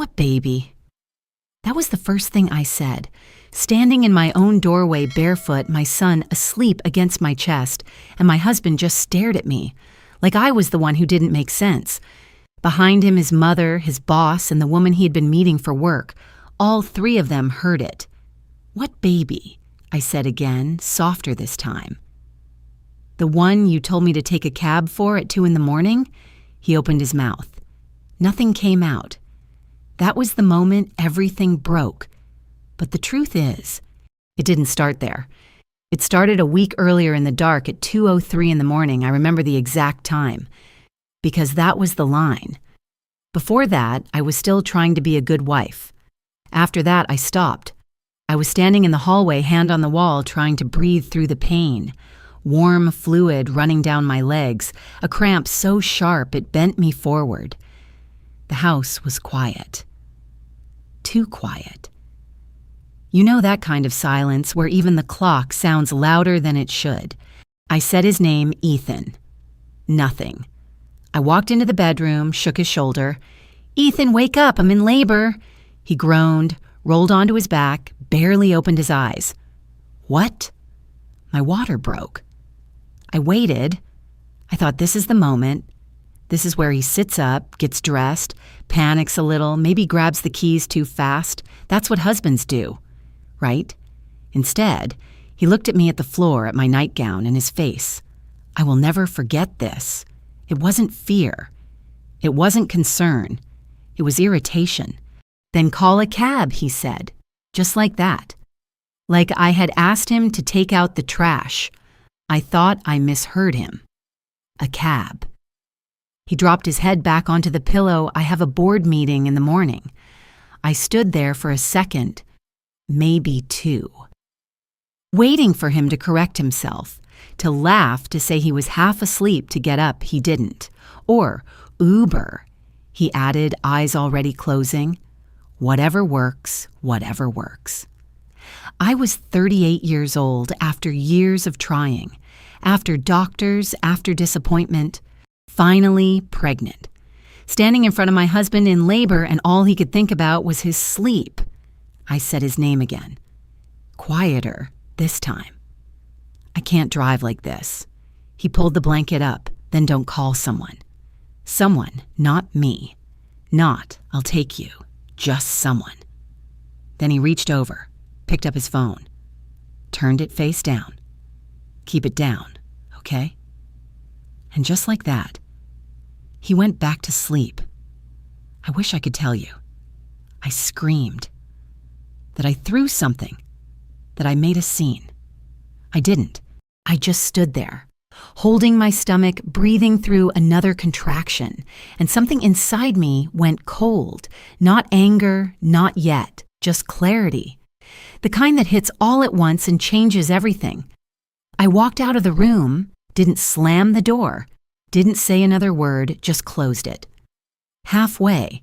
What baby? That was the first thing I said. Standing in my own doorway barefoot, my son asleep against my chest, and my husband just stared at me, like I was the one who didn't make sense. Behind him, his mother, his boss, and the woman he had been meeting for work. All three of them heard it. What baby? I said again, softer this time. The one you told me to take a cab for at 2 a.m? He opened his mouth. Nothing came out. That was the moment everything broke. But the truth is, it didn't start there. It started a week earlier in the dark at 2:03 a.m. I remember the exact time. Because that was the line. Before that, I was still trying to be a good wife. After that, I stopped. I was standing in the hallway, hand on the wall, trying to breathe through the pain. Warm fluid running down my legs, a cramp so sharp it bent me forward. The house was quiet. Too quiet. You know that kind of silence where even the clock sounds louder than it should. I said his name, Ethan. Nothing. I walked into the bedroom, shook his shoulder. "Ethan, wake up, I'm in labor." He groaned, rolled onto his back, barely opened his eyes. What? My water broke. I waited. I thought, this is the moment. This is where he sits up, gets dressed, panics a little, maybe grabs the keys too fast. That's what husbands do, right? Instead, he looked at me at the floor, at my nightgown and his face. I will never forget this. It wasn't fear. It wasn't concern. It was irritation. "Then call a cab," he said, just like that. Like I had asked him to take out the trash. I thought I misheard him. A cab. He dropped his head back onto the pillow. "I have a board meeting in the morning." I stood there for a second, maybe 2. Waiting for him to correct himself, to laugh, to say he was half asleep, to get up. He didn't. Or, Uber, he added, eyes already closing. Whatever works, whatever works. I was 38 years old after years of trying, after doctors, after disappointment, finally pregnant. Standing in front of my husband in labor, and all he could think about was his sleep. I said his name again. Quieter this time. "I can't drive like this." He pulled the blanket up. "Then don't call someone." Someone, not me. Not, "I'll take you." Just someone. Then he reached over, picked up his phone, turned it face down. "Keep it down, okay?" And just like that, he went back to sleep. I wish I could tell you. I screamed. That I threw something. That I made a scene. I didn't. I just stood there, holding my stomach, breathing through another contraction, and something inside me went cold. Not anger, not yet, just clarity. The kind that hits all at once and changes everything. I walked out of the room, didn't slam the door, didn't say another word, just closed it. Halfway,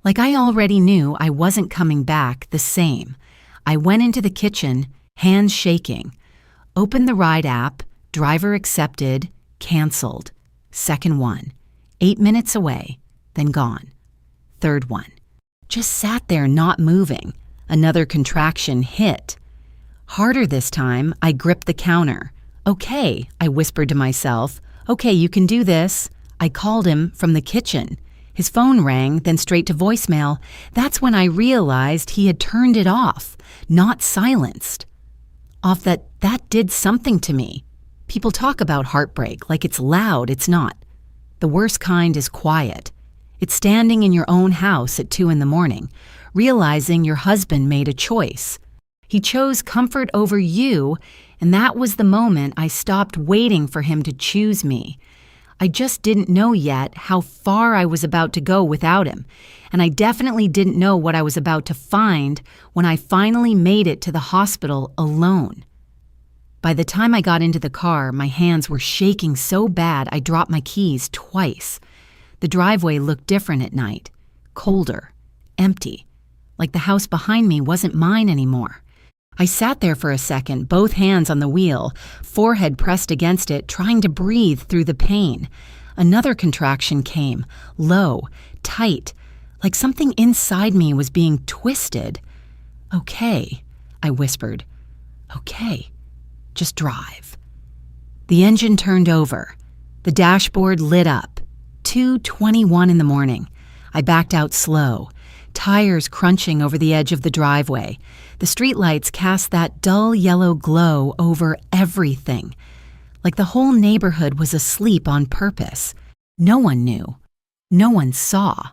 like I already knew I wasn't coming back the same. I went into the kitchen, hands shaking, opened the ride app, driver accepted, canceled. Second one, 8 minutes away, then gone. Third one, just sat there not moving. Another contraction hit. Harder this time, I gripped the counter. "Okay," I whispered to myself. "Okay, you can do this." I called him from the kitchen. His phone rang, then straight to voicemail. That's when I realized he had turned it off, not silenced. Off that did something to me. People talk about heartbreak like it's loud. It's not. The worst kind is quiet. It's standing in your own house at 2 a.m, realizing your husband made a choice. He chose comfort over you, and that was the moment I stopped waiting for him to choose me. I just didn't know yet how far I was about to go without him, and I definitely didn't know what I was about to find when I finally made it to the hospital alone. By the time I got into the car, my hands were shaking so bad I dropped my keys twice. The driveway looked different at night, colder, empty, like the house behind me wasn't mine anymore. I sat there for a second, both hands on the wheel, forehead pressed against it, trying to breathe through the pain. Another contraction came, low, tight, like something inside me was being twisted. "Okay," I whispered. "Okay, just drive." The engine turned over. The dashboard lit up. 2:21 in the morning. I backed out slow, tires crunching over the edge of the driveway. The streetlights cast that dull yellow glow over everything, like the whole neighborhood was asleep on purpose. No one knew. No one saw.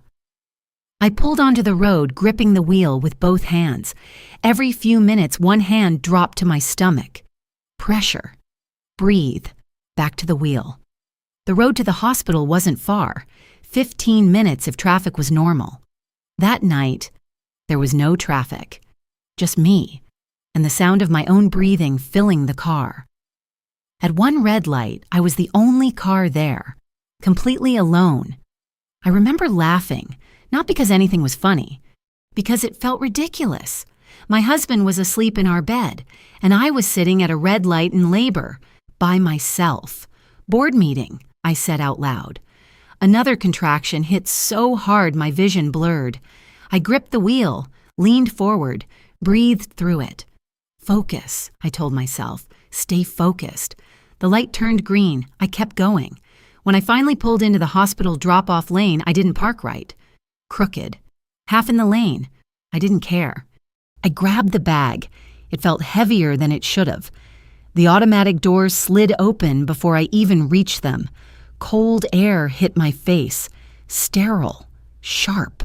I pulled onto the road, gripping the wheel with both hands. Every few minutes, one hand dropped to my stomach. Pressure. Breathe. Back to the wheel. The road to the hospital wasn't far. 15 minutes if traffic was normal. That night, there was no traffic. Just me, and the sound of my own breathing filling the car. At one red light, I was the only car there, completely alone. I remember laughing, not because anything was funny, because it felt ridiculous. My husband was asleep in our bed, and I was sitting at a red light in labor, by myself. "Board meeting," I said out loud. Another contraction hit so hard my vision blurred. I gripped the wheel, leaned forward, breathed through it. "Focus," I told myself. "Stay focused." The light turned green. I kept going. When I finally pulled into the hospital drop-off lane, I didn't park right. Crooked. Half in the lane. I didn't care. I grabbed the bag. It felt heavier than it should have. The automatic doors slid open before I even reached them. Cold air hit my face. Sterile. Sharp.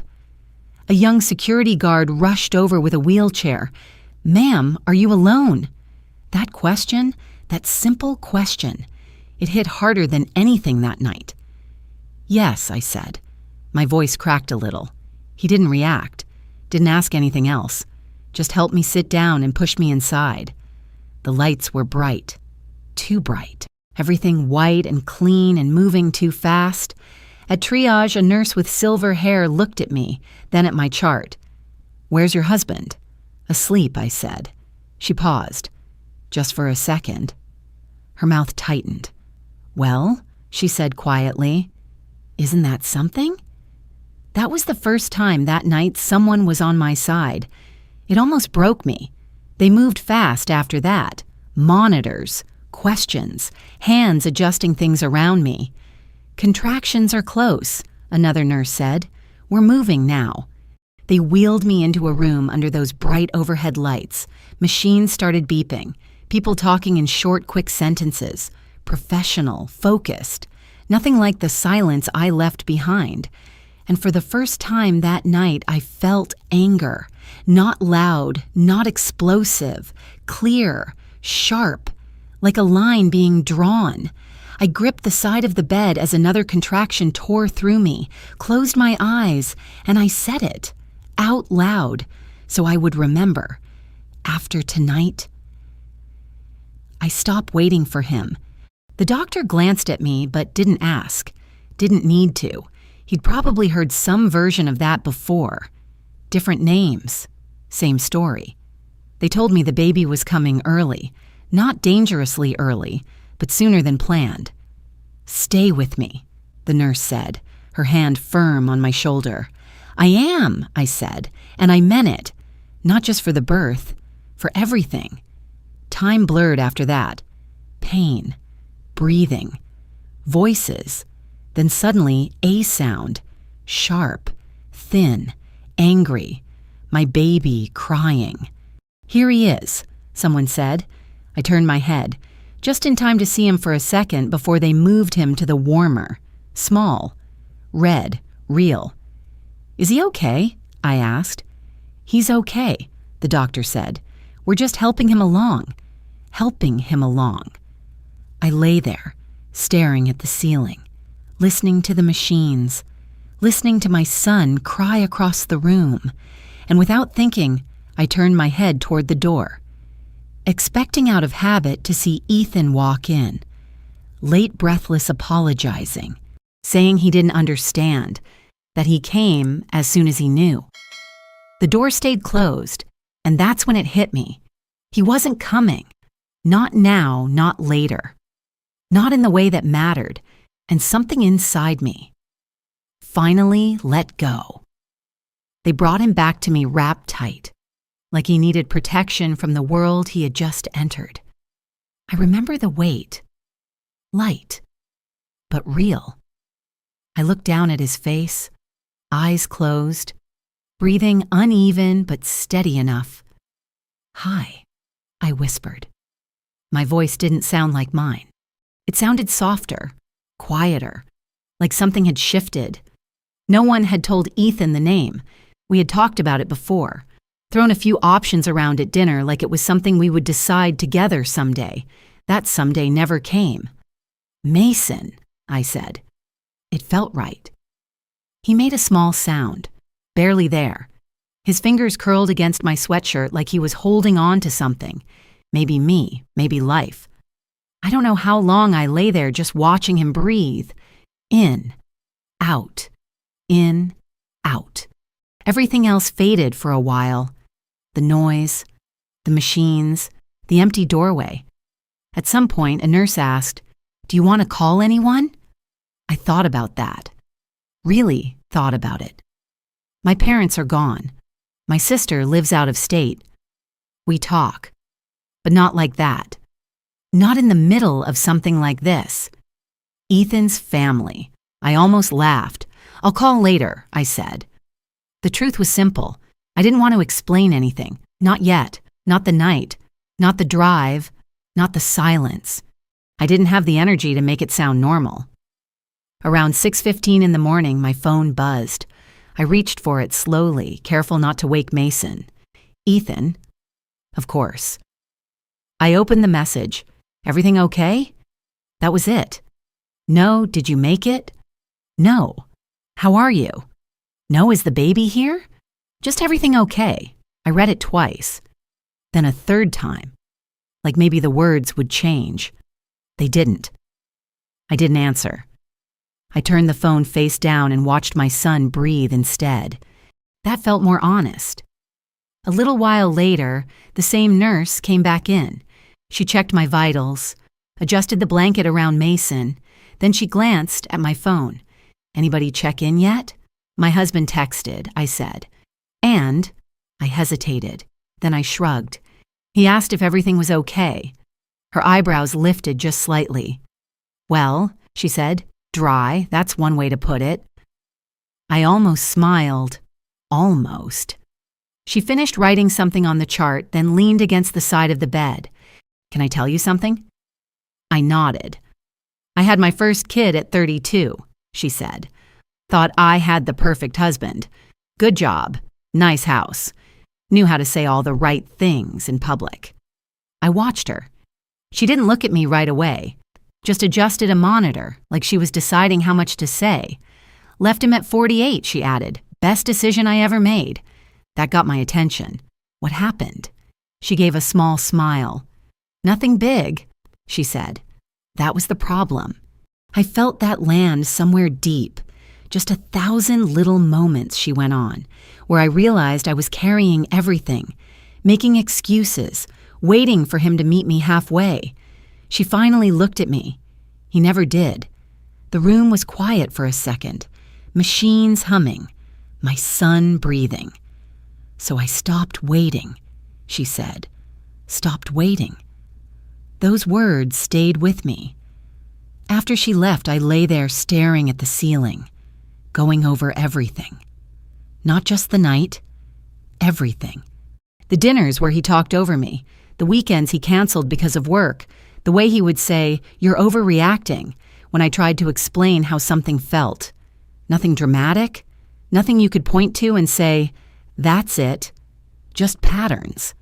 A young security guard rushed over with a wheelchair. "Ma'am, are you alone?" That question, that simple question, it hit harder than anything that night. "Yes," I said. My voice cracked a little. He didn't react, didn't ask anything else, just helped me sit down and push me inside. The lights were bright, too bright, everything white and clean and moving too fast. At triage, a nurse with silver hair looked at me, then at my chart. "Where's your husband?" "Asleep," I said. She paused, just for a second. Her mouth tightened. "Well," she said quietly, "isn't that something?" That was the first time that night someone was on my side. It almost broke me. They moved fast after that. Monitors, questions, hands adjusting things around me. "Contractions are close," another nurse said. "We're moving now." They wheeled me into a room under those bright overhead lights. Machines started beeping. People talking in short, quick sentences. Professional, focused. Nothing like the silence I left behind. And for the first time that night, I felt anger. Not loud, not explosive. Clear, sharp, like a line being drawn. I gripped the side of the bed as another contraction tore through me, closed my eyes, and I said it, out loud, so I would remember. "After tonight." I stopped waiting for him. The doctor glanced at me but didn't ask. Didn't need to. He'd probably heard some version of that before. Different names. Same story. They told me the baby was coming early. Not dangerously early, but sooner than planned. "Stay with me," the nurse said, her hand firm on my shoulder. "I am," I said, and I meant it. Not just for the birth, for everything. Time blurred after that. Pain. Breathing. Voices. Then suddenly, a sound. Sharp. Thin. Angry. My baby crying. "Here he is," someone said. I turned my head, just in time to see him for a second before they moved him to the warmer. Small. Red. Real. "Is he okay?" I asked. "He's okay," the doctor said. "We're just helping him along." Helping him along. I lay there, staring at the ceiling, listening to the machines, listening to my son cry across the room, and without thinking, I turned my head toward the door, expecting out of habit to see Ethan walk in, late breathless apologizing, saying he didn't understand, that he came as soon as he knew. The door stayed closed, and that's when it hit me. He wasn't coming. Not now, not later. Not in the way that mattered, and something inside me finally let go. They brought him back to me wrapped tight, like he needed protection from the world he had just entered. I remember the weight. Light, but real. I looked down at his face, eyes closed, breathing uneven but steady enough. "Hi," I whispered. My voice didn't sound like mine. It sounded softer, quieter, like something had shifted. No one had told Ethan the name. We had talked about it before, thrown a few options around at dinner like it was something we would decide together someday. That someday never came. "Mason," I said. It felt right. He made a small sound, barely there. His fingers curled against my sweatshirt like he was holding on to something. Maybe me, maybe life. I don't know how long I lay there just watching him breathe. In, out, in, out. Everything else faded for a while. The noise, the machines, the empty doorway. At some point, a nurse asked, "Do you want to call anyone?" I thought about that. Really thought about it. My parents are gone. My sister lives out of state. We talk, but not like that. Not in the middle of something like this. Ethan's family. I almost laughed. "I'll call later," I said. The truth was simple. I didn't want to explain anything. Not yet. Not the night. Not the drive. Not the silence. I didn't have the energy to make it sound normal. Around 6:15 in the morning, my phone buzzed. I reached for it slowly, careful not to wake Mason. "Ethan?" Of course. I opened the message. "Everything okay?" That was it. "No, did you make it?" "No. How are you?" "No, is the baby here?" "Just everything okay." I read it twice. Then a third time. Like maybe the words would change. They didn't. I didn't answer. I turned the phone face down and watched my son breathe instead. That felt more honest. A little while later, the same nurse came back in. She checked my vitals, adjusted the blanket around Mason, then she glanced at my phone. "Anybody check in yet?" "My husband texted," I said. "And?" I hesitated. Then I shrugged. "He asked if everything was okay." Her eyebrows lifted just slightly. "Well," she said, "dry, that's one way to put it." I almost smiled. Almost. She finished writing something on the chart, then leaned against the side of the bed. "Can I tell you something?" I nodded. "I had my first kid at 32, she said. "Thought I had the perfect husband. Good job. Nice house. Knew how to say all the right things in public." I watched her. She didn't look at me right away. Just adjusted a monitor, like she was deciding how much to say. "Left him at 48, she added. "Best decision I ever made." That got my attention. "What happened?" She gave a small smile. "Nothing big," she said. That was the problem. I felt that land somewhere deep. Just 1,000 little moments, she went on, where I realized I was carrying everything, making excuses, waiting for him to meet me halfway. She finally looked at me. He never did. The room was quiet for a second, machines humming, my son breathing. "So I stopped waiting," she said. "Stopped waiting." Those words stayed with me. After she left, I lay there staring at the ceiling, going over everything. Not just the night, everything. The dinners where he talked over me, the weekends he canceled because of work, the way he would say, "You're overreacting," when I tried to explain how something felt. Nothing dramatic, nothing you could point to and say, "That's it," just patterns.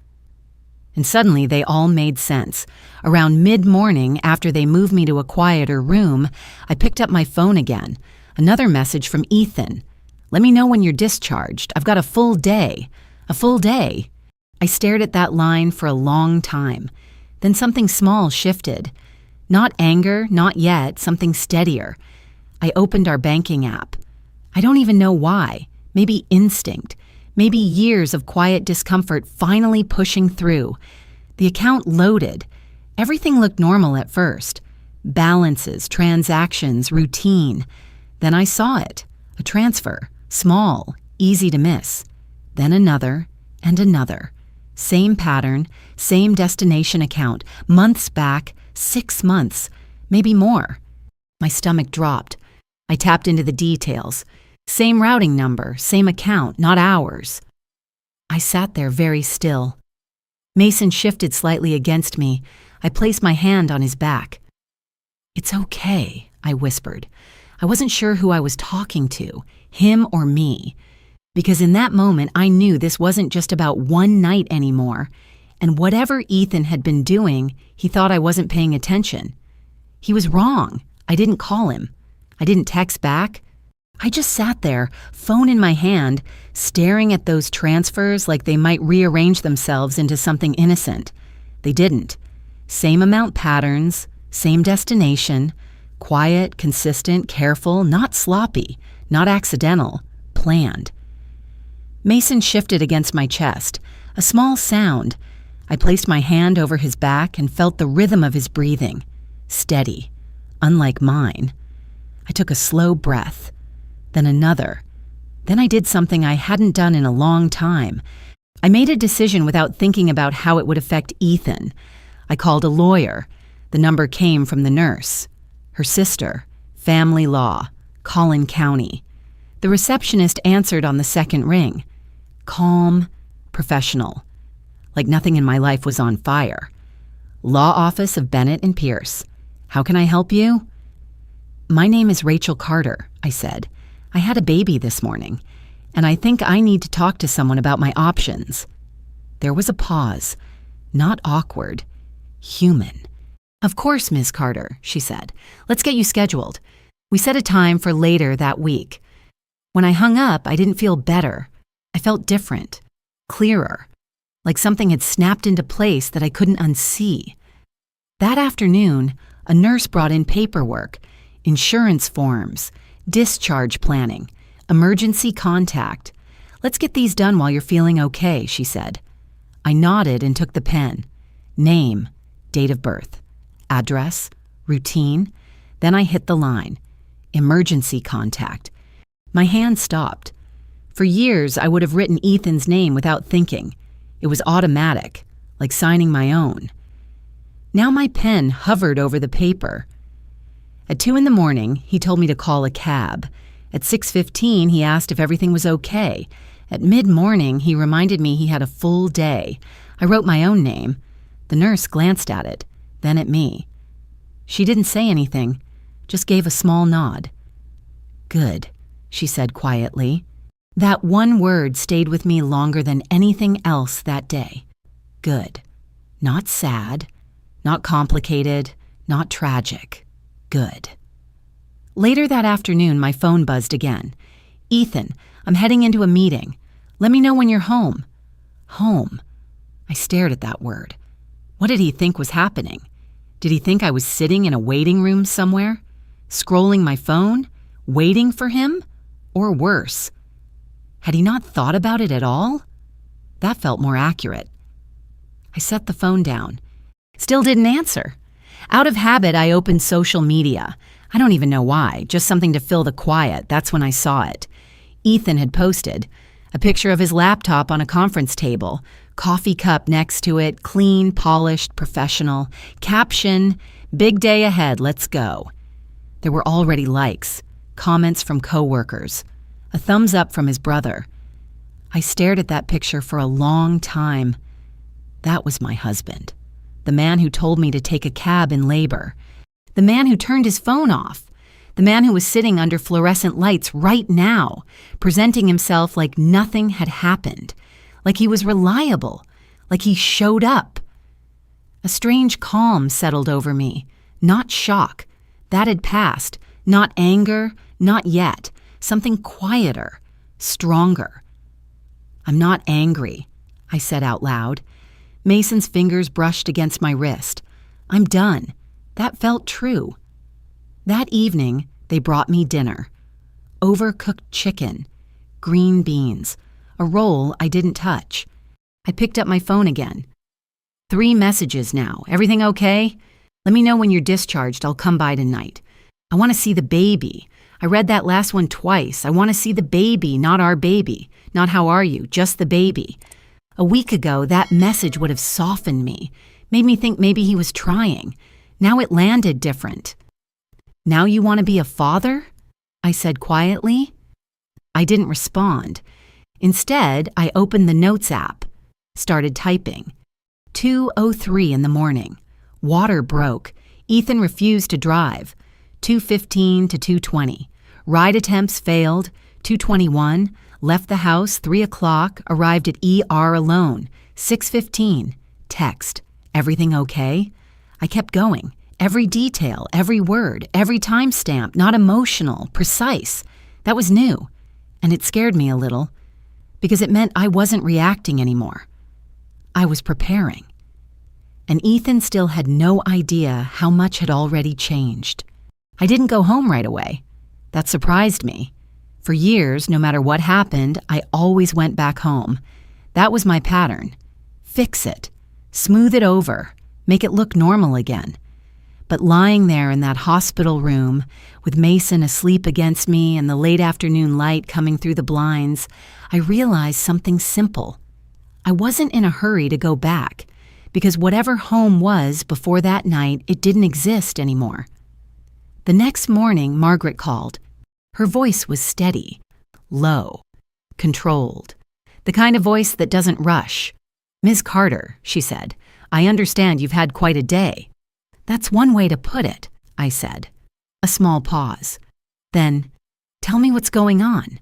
And suddenly they all made sense. Around mid-morning, after they moved me to a quieter room, I picked up my phone again. Another message from Ethan. "Let me know when you're discharged. I've got a full day." A full day. I stared at that line for a long time. Then something small shifted. Not anger, not yet, something steadier. I opened our banking app. I don't even know why. Maybe instinct. Maybe years of quiet discomfort finally pushing through. The account loaded. Everything looked normal at first. Balances, transactions, routine. Then I saw it. A transfer. Small, easy to miss. Then another and another. Same pattern, same destination account, months back, 6 months, maybe more. My stomach dropped. I tapped into the details. Same routing number, same account, not ours. I sat there very still. Mason shifted slightly against me. I placed my hand on his back. "It's okay," I whispered. I wasn't sure who I was talking to, him or me, because in that moment I knew this wasn't just about one night anymore, and whatever Ethan had been doing, he thought I wasn't paying attention. He was wrong. I didn't call him. I didn't text back. I just sat there, phone in my hand, staring at those transfers like they might rearrange themselves into something innocent. They didn't. Same amount patterns, same destination, quiet, consistent, careful, not sloppy, not accidental, planned. Mason shifted against my chest, a small sound. I placed my hand over his back and felt the rhythm of his breathing. Steady, unlike mine. I took a slow breath, then another. Then I did something I hadn't done in a long time. I made a decision without thinking about how it would affect Ethan. I called a lawyer. The number came from the nurse. Her sister, family law, Collin County. The receptionist answered on the second ring. Calm, professional. Like nothing in my life was on fire. Law office of Bennett and Pierce. How can I help you? My name is Rachel Carter, I said. I had a baby this morning, and I think I need to talk to someone about my options. There was a pause. Not awkward. Human. Of course, Ms. Carter, she said. Let's get you scheduled. We set a time for later that week. When I hung up, I didn't feel better. I felt different, clearer, like something had snapped into place that I couldn't unsee. That afternoon, a nurse brought in paperwork, insurance forms, discharge planning, emergency contact. Let's get these done while you're feeling okay, she said. I nodded and took the pen. Name, date of birth, address, routine. Then I hit the line. Emergency contact. My hand stopped. For years, I would have written Ethan's name without thinking. It was automatic, like signing my own. Now my pen hovered over the paper. At 2 a.m, he told me to call a cab. At 6:15, he asked if everything was okay. At mid-morning, he reminded me he had a full day. I wrote my own name. The nurse glanced at it, then at me. She didn't say anything, just gave a small nod. Good, she said quietly. That one word stayed with me longer than anything else that day. Good. Not sad, not complicated, not tragic. Good. Later that afternoon, my phone buzzed again. Ethan, I'm heading into a meeting. Let me know when you're home. Home. I stared at that word. What did he think was happening? Did he think I was sitting in a waiting room somewhere, scrolling my phone, waiting for him? Or worse, had he not thought about it at all? That felt more accurate. I set the phone down. Still didn't answer. Out of habit, I opened social media. I don't even know why, just something to fill the quiet. That's when I saw it. Ethan had posted a picture of his laptop on a conference table, coffee cup next to it, clean, polished, professional. Caption, "Big day ahead, let's go." There were already likes, comments from coworkers, a thumbs up from his brother. I stared at that picture for a long time. That was my husband, the man who told me to take a cab in labor, the man who turned his phone off, the man who was sitting under fluorescent lights right now, presenting himself like nothing had happened, like he was reliable, like he showed up. A strange calm settled over me, not shock. That had passed. Not anger, not yet. Something quieter, stronger. I'm not angry, I said out loud. Mason's fingers brushed against my wrist. I'm done. That felt true. That evening, they brought me dinner. Overcooked chicken, green beans, a roll I didn't touch. I picked up my phone again. 3 messages now. Everything okay? Let me know when you're discharged. I'll come by tonight. I want to see the baby. I read that last one twice. I want to see the baby, not our baby. Not how are you, just the baby. A week ago, that message would have softened me, made me think maybe he was trying. Now it landed different. Now you want to be a father? I said quietly. I didn't respond. Instead, I opened the Notes app, started typing. 2:03 in the morning. Water broke. Ethan refused to drive. 2:15 to 2:20. Ride attempts failed. 2:21. Left the house 3 o'clock. Arrived at ER alone. 6:15. Text. Everything okay? I kept going. Every detail, every word, every timestamp, not emotional, precise. That was new. And it scared me a little, because it meant I wasn't reacting anymore. I was preparing. And Ethan still had no idea how much had already changed. I didn't go home right away. That surprised me. For years, no matter what happened, I always went back home. That was my pattern. Fix it. Smooth it over. Make it look normal again. But lying there in that hospital room, with Mason asleep against me and the late afternoon light coming through the blinds, I realized something simple. I wasn't in a hurry to go back, because whatever home was before that night, it didn't exist anymore. The next morning, Margaret called. Her voice was steady, low, controlled. The kind of voice that doesn't rush. "Ms. Carter," she said, "I understand you've had quite a day." "That's one way to put it," I said. A small pause. Then, "Tell me what's going on."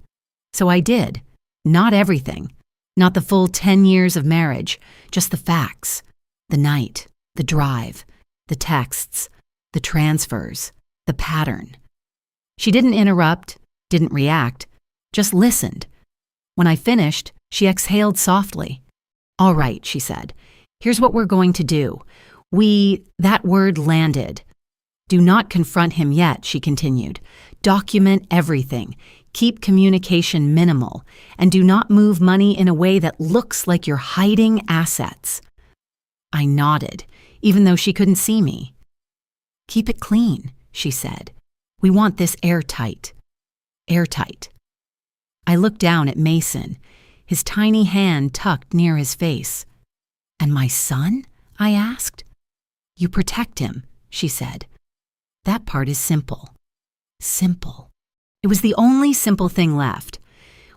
So I did. Not everything. Not the full 10 years of marriage, just the facts. The night, the drive, the texts, the transfers, the pattern. She didn't interrupt, didn't react, just listened. When I finished, she exhaled softly. "All right," she said. "Here's what we're going to do. That word landed. Do not confront him yet," she continued. "Document everything. Keep communication minimal. And do not move money in a way that looks like you're hiding assets." I nodded, even though she couldn't see me. "Keep it clean," she said. "We want this airtight." Airtight. I looked down at Mason, his tiny hand tucked near his face. "And my son?" I asked. "You protect him," she said. That part is simple. Simple. It was the only simple thing left.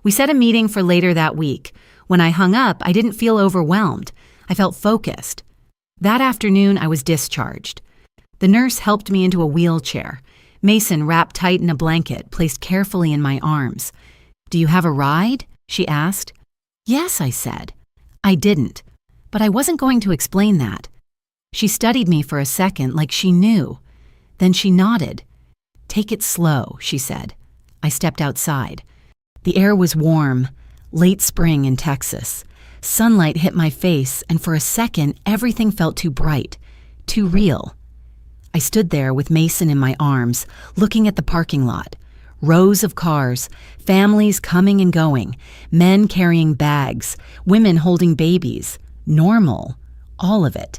We set a meeting for later that week. When I hung up, I didn't feel overwhelmed. I felt focused. That afternoon, I was discharged. The nurse helped me into a wheelchair. Mason, wrapped tight in a blanket, placed carefully in my arms. "Do you have a ride?" she asked. "Yes," I said. I didn't, but I wasn't going to explain that. She studied me for a second like she knew. Then she nodded. "Take it slow," she said. I stepped outside. The air was warm, late spring in Texas. Sunlight hit my face, and for a second, everything felt too bright, too real. I stood there with Mason in my arms, looking at the parking lot. Rows of cars, families coming and going, men carrying bags, women holding babies. Normal, all of it,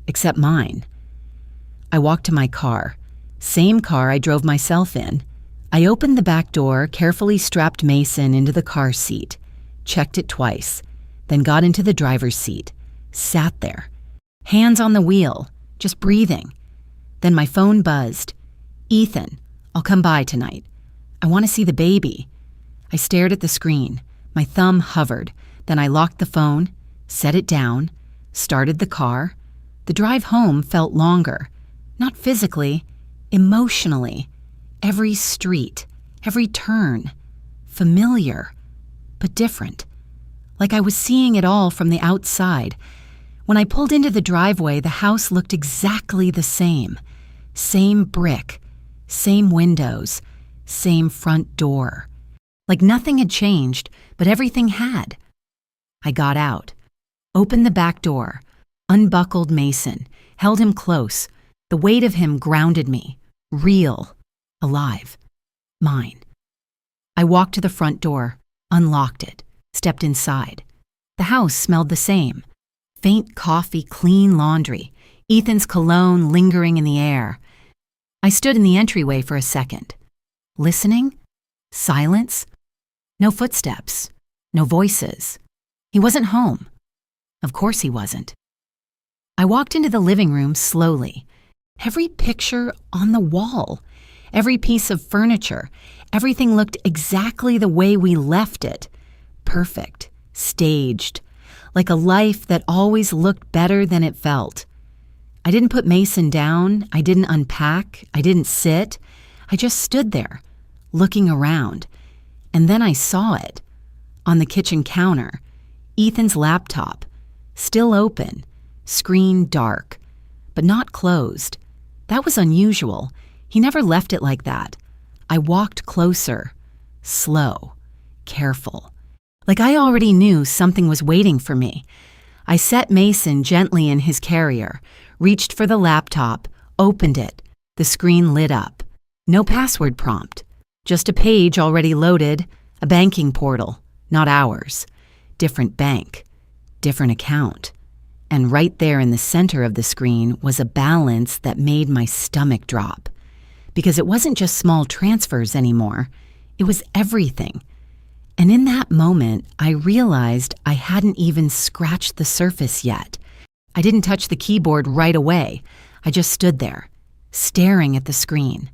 except mine. I walked to my car, same car I drove myself in. I opened the back door, carefully strapped Mason into the car seat, checked it twice, then got into the driver's seat, sat there, hands on the wheel, just breathing. Then my phone buzzed. "Ethan, I'll come by tonight. I want to see the baby." I stared at the screen. My thumb hovered. Then I locked the phone, set it down, started the car. The drive home felt longer. Not physically, emotionally. Every street, every turn. Familiar, but different. Like I was seeing it all from the outside. When I pulled into the driveway, the house looked exactly the same. Same brick, same windows, same front door. Like nothing had changed, but everything had. I got out, opened the back door, unbuckled Mason, held him close. The weight of him grounded me, real, alive, mine. I walked to the front door, unlocked it, stepped inside. The house smelled the same. Faint coffee, clean laundry, Ethan's cologne lingering in the air. I stood in the entryway for a second. Listening? Silence? No footsteps. No voices. He wasn't home. Of course he wasn't. I walked into the living room slowly. Every picture on the wall, every piece of furniture, everything looked exactly the way we left it. Perfect, staged, like a life that always looked better than it felt. I didn't put Mason down, I didn't unpack, I didn't sit. I just stood there, looking around. And then I saw it. On the kitchen counter, Ethan's laptop, still open, screen dark, but not closed. That was unusual. He never left it like that. I walked closer, slow, careful, like I already knew something was waiting for me. I set Mason gently in his carrier, reached for the laptop, opened it. The screen lit up. No password prompt, just a page already loaded, a banking portal, not ours. Different bank, different account. And right there in the center of the screen was a balance that made my stomach drop. Because it wasn't just small transfers anymore, it was everything. And in that moment, I realized I hadn't even scratched the surface yet. I didn't touch the keyboard right away. I just stood there, staring at the screen,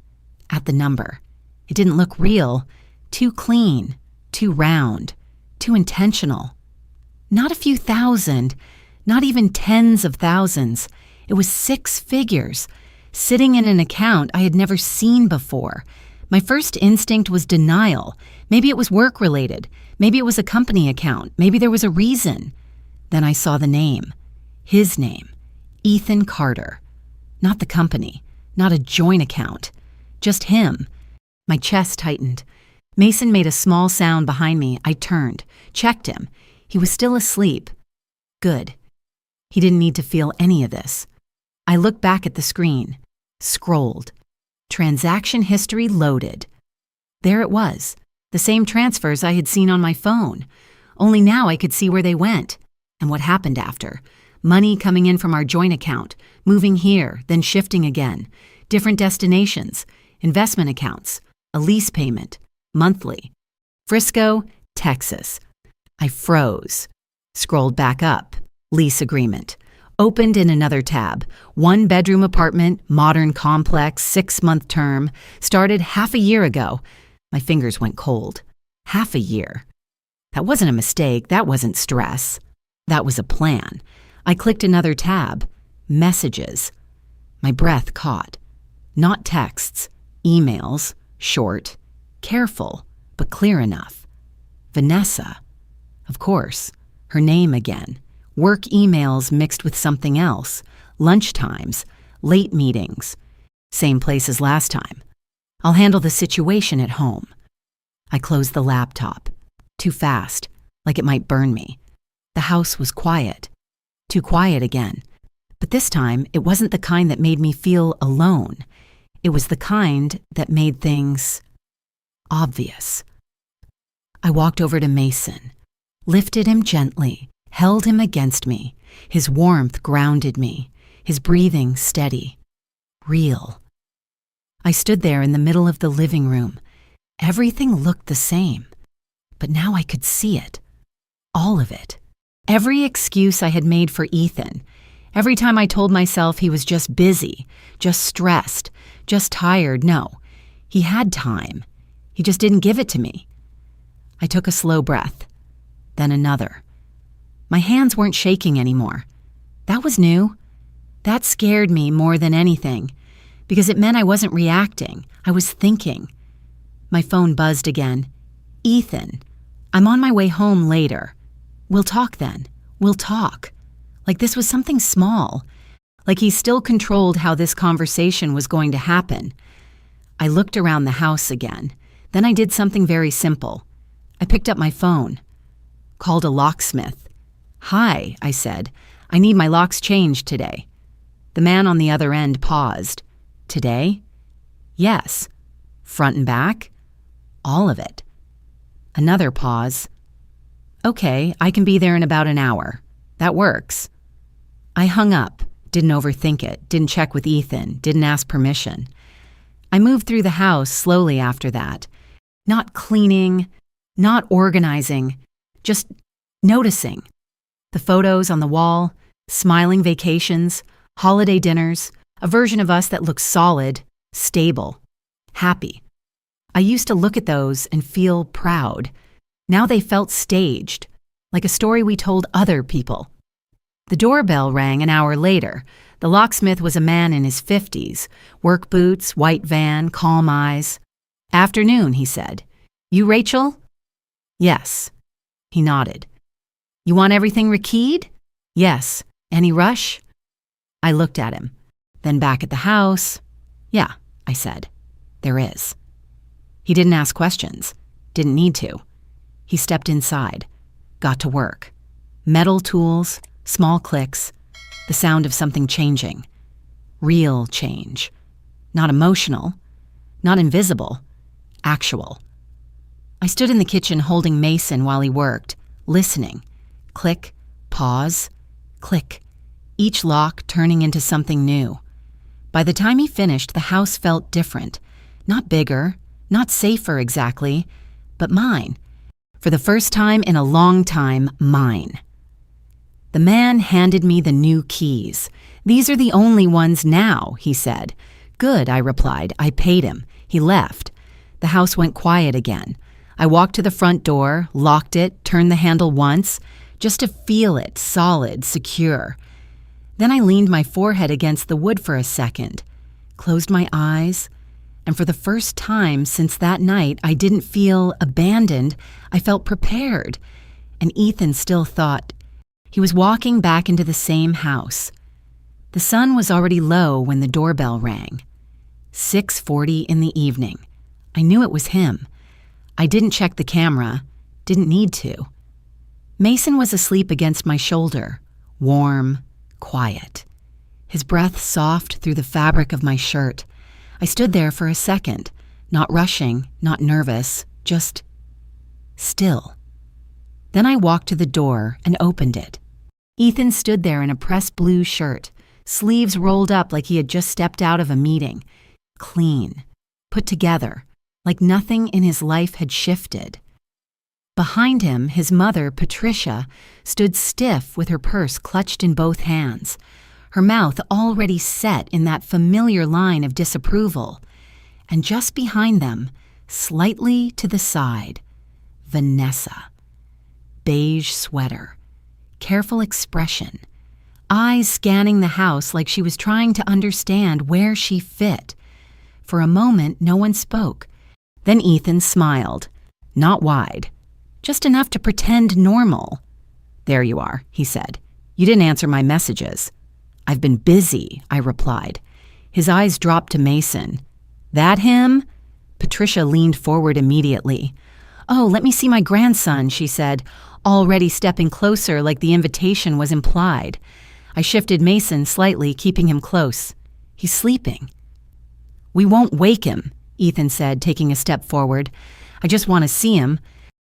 at the number. It didn't look real, too clean, too round, too intentional. Not a few thousand, not even tens of thousands. It was 6 figures, sitting in an account I had never seen before. My first instinct was denial. Maybe it was work-related. Maybe it was a company account. Maybe there was a reason. Then I saw the name. His name. Ethan Carter. Not the company. Not a joint account. Just him. My chest tightened. Mason made a small sound behind me. I turned, checked him. He was still asleep. Good. He didn't need to feel any of this. I looked back at the screen, scrolled. Transaction history loaded. There it was, the same transfers I had seen on my phone. Only now I could see where they went and what happened after. Money coming in from our joint account, moving here, then shifting again. Different destinations, investment accounts, a lease payment, monthly. Frisco, Texas. I froze. Scrolled back up. Lease agreement. Opened in another tab. 1-bedroom apartment, modern complex, 6-month term. Started half a year ago. My fingers went cold. Half a year. That wasn't a mistake. That wasn't stress. That was a plan. I clicked another tab. Messages. My breath caught. Not texts. Emails. Short. Careful, but clear enough. Vanessa. Of course. Her name again. Work emails mixed with something else. Lunchtimes. Late meetings. Same place as last time. I'll handle the situation at home. I closed the laptop. Too fast, like it might burn me. The house was quiet. Too quiet again. But this time, it wasn't the kind that made me feel alone. It was the kind that made things obvious. I walked over to Mason, lifted him gently, held him against me. His warmth grounded me, his breathing steady, real. I stood there in the middle of the living room. Everything looked the same, but now I could see it. All of it. Every excuse I had made for Ethan. Every time I told myself he was just busy, just stressed, just tired. No, he had time. He just didn't give it to me. I took a slow breath, then another. My hands weren't shaking anymore. That was new. That scared me more than anything, because it meant I wasn't reacting. I was thinking. My phone buzzed again. Ethan, I'm on my way home later. We'll talk then. We'll talk. Like this was something small. Like he still controlled how this conversation was going to happen. I looked around the house again. Then I did something very simple. I picked up my phone. Called a locksmith. Hi, I said. I need my locks changed today. The man on the other end paused. Today? Yes. Front and back? All of it. Another pause. Okay, I can be there in about an hour. That works. I hung up, didn't overthink it, didn't check with Ethan, didn't ask permission. I moved through the house slowly after that. Not cleaning, not organizing, just noticing. The photos on the wall, smiling vacations, holiday dinners, a version of us that looks solid, stable, happy. I used to look at those and feel proud. Now they felt staged, like a story we told other people. The doorbell rang an hour later. The locksmith was a man in his 50s, work boots, white van, calm eyes. "Afternoon," he said. "You Rachel?" "Yes." He nodded. "You want everything rekeyed?" "Yes." "Any rush?" I looked at him, then back at the house. "Yeah," I said. "There is." He didn't ask questions. Didn't need to. He stepped inside, got to work. Metal tools, small clicks, the sound of something changing. Real change. Not emotional, not invisible, actual. I stood in the kitchen holding Mason while he worked, listening. Click, pause, click. Each lock turning into something new. By the time he finished, the house felt different. Not bigger, not safer exactly, but mine. For the first time in a long time, mine. The man handed me the new keys. "These are the only ones now," he said. "Good," I replied. I paid him. He left. The house went quiet again. I walked to the front door, locked it, turned the handle once, just to feel it solid, secure. Then I leaned my forehead against the wood for a second, closed my eyes, and for the first time since that night, I didn't feel abandoned. I felt prepared. And Ethan still thought. He was walking back into the same house. The sun was already low when the doorbell rang. 6:40 in the evening. I knew it was him. I didn't check the camera, didn't need to. Mason was asleep against my shoulder, warm, quiet. His breath soft through the fabric of my shirt. I stood there for a second, not rushing, not nervous, just still. Then I walked to the door and opened it. Ethan stood there in a pressed blue shirt, sleeves rolled up like he had just stepped out of a meeting. Clean, put together, like nothing in his life had shifted. Behind him, his mother, Patricia, stood stiff with her purse clutched in both hands, her mouth already set in that familiar line of disapproval. And just behind them, slightly to the side, Vanessa. Beige sweater, careful expression, eyes scanning the house like she was trying to understand where she fit. For a moment, no one spoke. Then Ethan smiled, not wide, just enough to pretend normal. "There you are," he said. "You didn't answer my messages." "I've been busy," I replied. His eyes dropped to Mason. "That him?" Patricia leaned forward immediately. "Oh, let me see my grandson," she said, already stepping closer like the invitation was implied. I shifted Mason slightly, keeping him close. "He's sleeping." "We won't wake him," Ethan said, taking a step forward. "I just want to see him."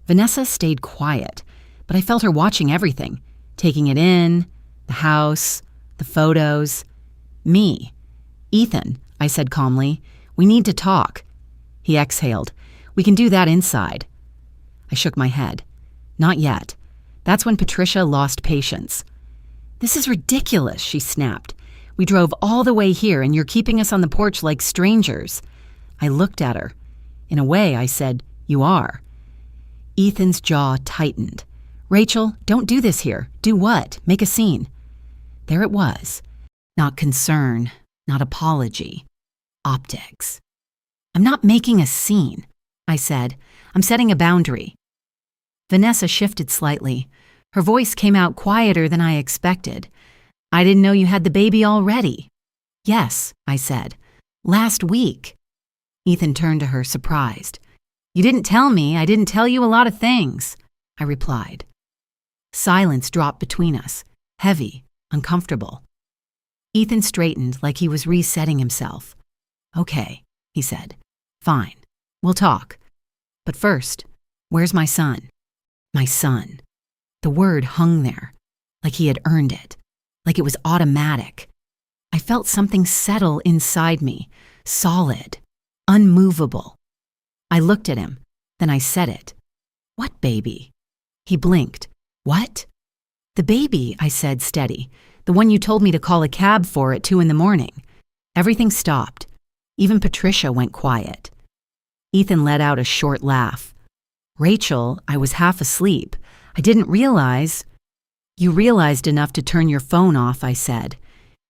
Vanessa stayed quiet, but I felt her watching everything, taking it in, the house, the photos, me. "Ethan," I said calmly, "we need to talk." He exhaled. "We can do that inside." I shook my head. "Not yet." That's when Patricia lost patience. "This is ridiculous," she snapped. "We drove all the way here and you're keeping us on the porch like strangers." I looked at her. In a way, I said, "You are." Ethan's jaw tightened. "Rachel, don't do this here." "Do what? Make a scene." There it was. Not concern, not apology. Optics. "I'm not making a scene," I said. "I'm setting a boundary." Vanessa shifted slightly. Her voice came out quieter than I expected. "I didn't know you had the baby already." "Yes," I said. "Last week." Ethan turned to her, surprised. "You didn't tell me. I didn't tell you a lot of things," I replied. Silence dropped between us, heavy, uncomfortable. Ethan straightened like he was resetting himself. "Okay," he said. "Fine. We'll talk. But first, where's my son?" My son. The word hung there, like he had earned it, like it was automatic. I felt something settle inside me, solid, unmovable. I looked at him, then I said it. "What baby?" He blinked. "What?" "The baby," I said, steady. "The one you told me to call a cab for at 2 a.m. Everything stopped. Even Patricia went quiet. Ethan let out a short laugh. "Rachel, I was half asleep. I didn't realize—" "You realized enough to turn your phone off," I said.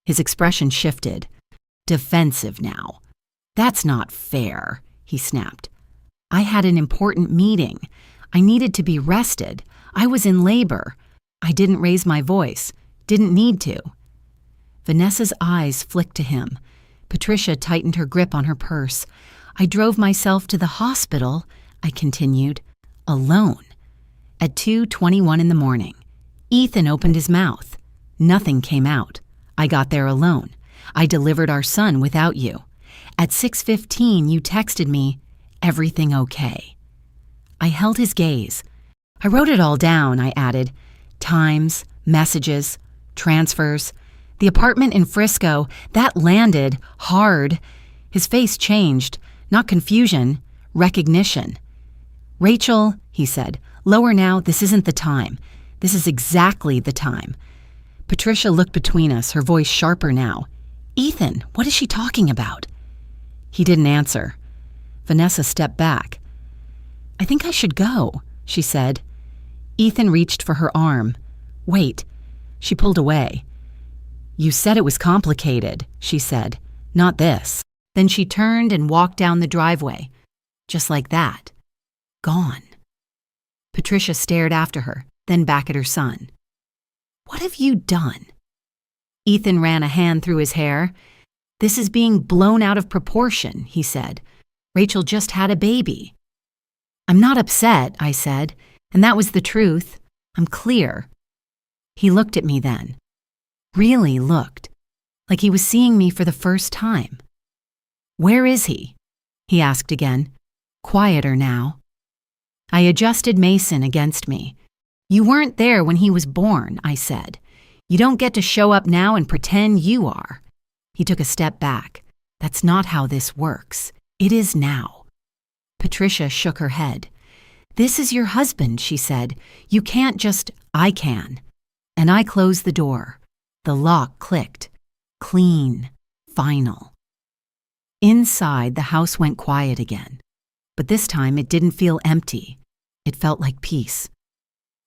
His expression shifted. Defensive now. "That's not fair," he snapped. "I had an important meeting. I needed to be rested. I was in labor. I didn't raise my voice. Didn't need to." Vanessa's eyes flicked to him. Patricia tightened her grip on her purse. "I drove myself to the hospital," I continued, "alone. At 2:21 in the morning. Ethan opened his mouth. Nothing came out. I got there alone. I delivered our son without you. At 6:15, you texted me, 'Everything okay?'" I held his gaze. "I wrote it all down," I added. "Times, messages, transfers. The apartment in Frisco, that landed hard." His face changed, not confusion, recognition. "Rachel," he said, "lower now. This isn't the time. This is exactly the time." Patricia looked between us, her voice sharper now. "Ethan, what is she talking about?" He didn't answer. Vanessa stepped back. "I think I should go," she said. Ethan reached for her arm. "Wait." She pulled away. "You said it was complicated," she said. "Not this." Then she turned and walked down the driveway. Just like that. Gone. Patricia stared after her, then back at her son. "What have you done?" Ethan ran a hand through his hair. "This is being blown out of proportion," he said. "Rachel just had a baby." "I'm not upset," I said, and that was the truth. "I'm clear." He looked at me then. Really looked. Like he was seeing me for the first time. "Where is he?" he asked again. Quieter now. I adjusted Mason against me. "You weren't there when he was born," I said. "You don't get to show up now and pretend you are." He took a step back. "That's not how this works. It is now." Patricia shook her head. "This is your husband," she said. "You can't just—" "I can." And I closed the door. The lock clicked. Clean. Final. Inside, the house went quiet again. But this time, it didn't feel empty. It felt like peace.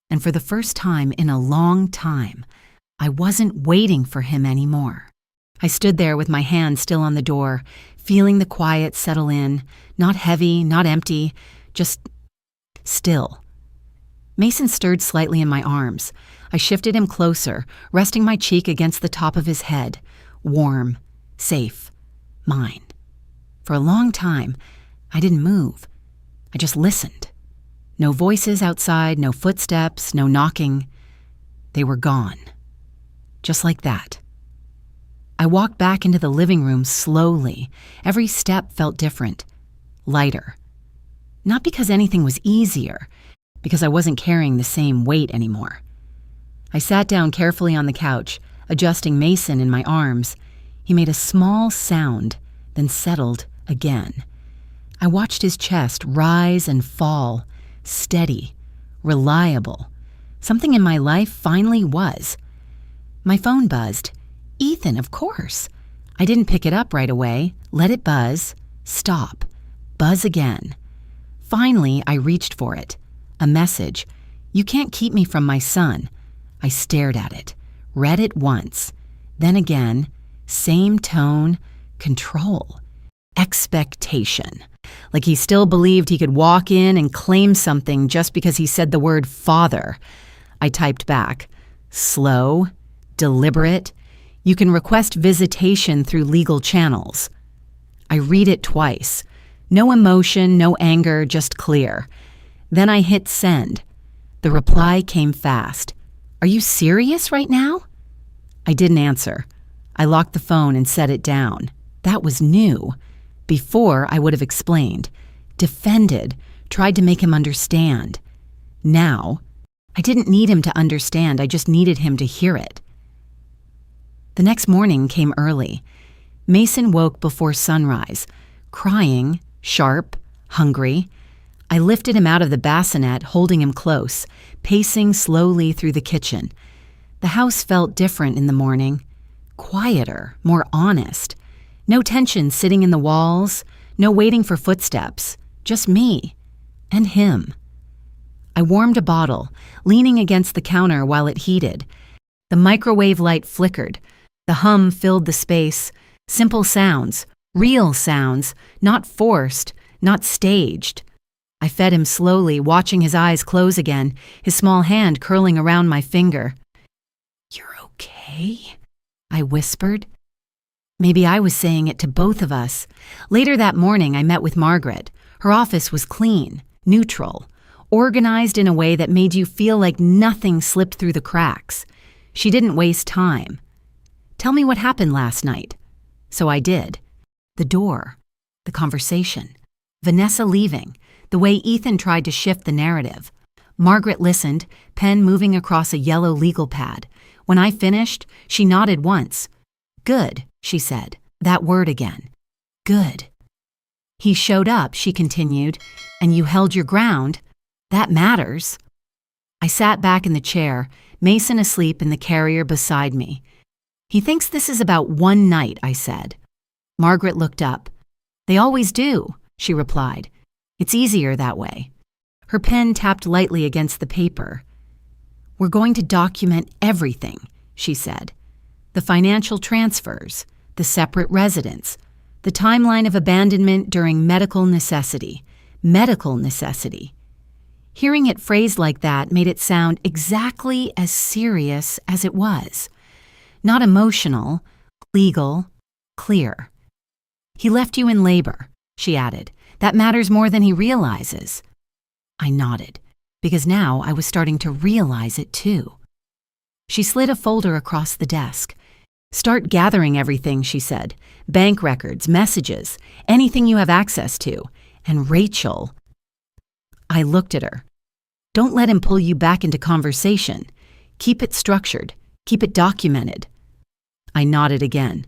And for the first time in a long time, I wasn't waiting for him anymore. I stood there with my hand still on the door, feeling the quiet settle in, not heavy, not empty, just still. Mason stirred slightly in my arms. I shifted him closer, resting my cheek against the top of his head. Warm, safe, mine. For a long time, I didn't move. I just listened. No voices outside, no footsteps, no knocking. They were gone. Just like that. I walked back into the living room slowly. Every step felt different. Lighter. Not because anything was easier, because I wasn't carrying the same weight anymore. I sat down carefully on the couch, adjusting Mason in my arms. He made a small sound, then settled again. I watched his chest rise and fall, steady, reliable. Something in my life finally was. My phone buzzed. Ethan, of course. I didn't pick it up right away. Let it buzz. Stop. Buzz again. Finally, I reached for it. A message. "You can't keep me from my son." I stared at it, read it once, then again, same tone, control, expectation. Like he still believed he could walk in and claim something just because he said the word father. I typed back, "Slow, deliberate. You can request visitation through legal channels." I read it twice. No emotion, no anger, just clear. Then I hit send. The reply came fast. "Are you serious right now?" I didn't answer. I locked the phone and set it down. That was new. Before, I would have explained, defended, tried to make him understand. Now, I didn't need him to understand, I just needed him to hear it. The next morning came early. Mason woke before sunrise, crying, sharp, hungry. I lifted him out of the bassinet, holding him close, pacing slowly through the kitchen. The house felt different in the morning, quieter, more honest. No tension sitting in the walls, no waiting for footsteps, just me and him. I warmed a bottle, leaning against the counter while it heated. The microwave light flickered. The hum filled the space. Simple sounds, real sounds, not forced, not staged. I fed him slowly, watching his eyes close again, his small hand curling around my finger. "You're okay?" I whispered. Maybe I was saying it to both of us. Later that morning, I met with Margaret. Her office was clean, neutral, organized in a way that made you feel like nothing slipped through the cracks. She didn't waste time. "Tell me what happened last night." So I did. The door, the conversation, Vanessa leaving, the way Ethan tried to shift the narrative. Margaret listened, pen moving across a yellow legal pad. When I finished, she nodded once. "Good," she said, that word again. "Good." "He showed up," she continued, "and you held your ground. That matters." I sat back in the chair, Mason asleep in the carrier beside me. "He thinks this is about one night," I said. Margaret looked up. "They always do," she replied. "It's easier that way." Her pen tapped lightly against the paper. "We're going to document everything," she said. "The financial transfers, the separate residence, the timeline of abandonment during medical necessity. Medical necessity." Hearing it phrased like that made it sound exactly as serious as it was. Not emotional, legal, clear. "He left you in labor," she added. "That matters more than he realizes." I nodded, because now I was starting to realize it too. She slid a folder across the desk. "Start gathering everything," she said. "Bank records, messages, anything you have access to. And Rachel." I looked at her. "Don't let him pull you back into conversation. Keep it structured. Keep it documented." I nodded again.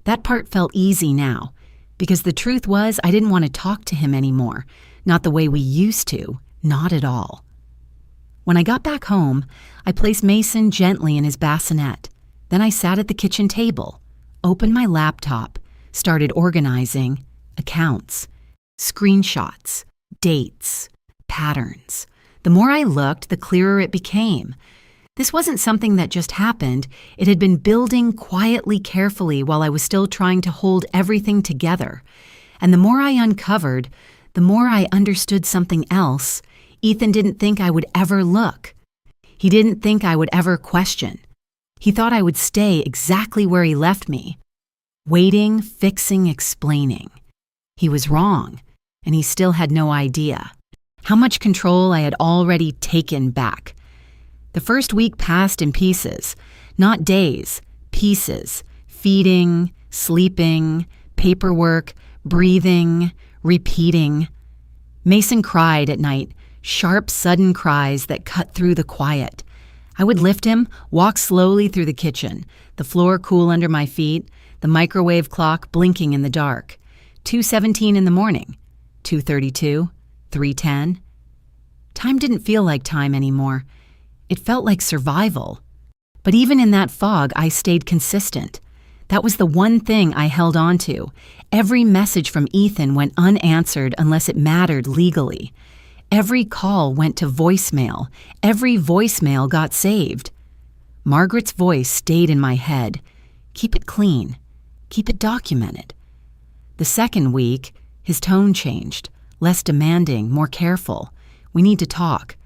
That part felt easy now, because the truth was I didn't want to talk to him anymore. Not the way we used to, not at all. When I got back home, I placed Mason gently in his bassinet. Then I sat at the kitchen table, opened my laptop, started organizing accounts, screenshots, dates, patterns. The more I looked, the clearer it became. This wasn't something that just happened. It had been building quietly, carefully while I was still trying to hold everything together. And the more I uncovered, the more I understood something else. Ethan didn't think I would ever look. He didn't think I would ever question. He thought I would stay exactly where he left me. Waiting, fixing, explaining. He was wrong, and he still had no idea how much control I had already taken back. The first week passed in pieces, not days, pieces, feeding, sleeping, paperwork, breathing, repeating. Mason cried at night, sharp, sudden cries that cut through the quiet. I would lift him, walk slowly through the kitchen, the floor cool under my feet, the microwave clock blinking in the dark. 2:17 in the morning, 2:32, 3:10. Time didn't feel like time anymore. It felt like survival. But even in that fog, I stayed consistent. That was the one thing I held on to. Every message from Ethan went unanswered unless it mattered legally. Every call went to voicemail. Every voicemail got saved. Margaret's voice stayed in my head. Keep it clean. Keep it documented. The second week, his tone changed. Less demanding, more careful. "We need to talk.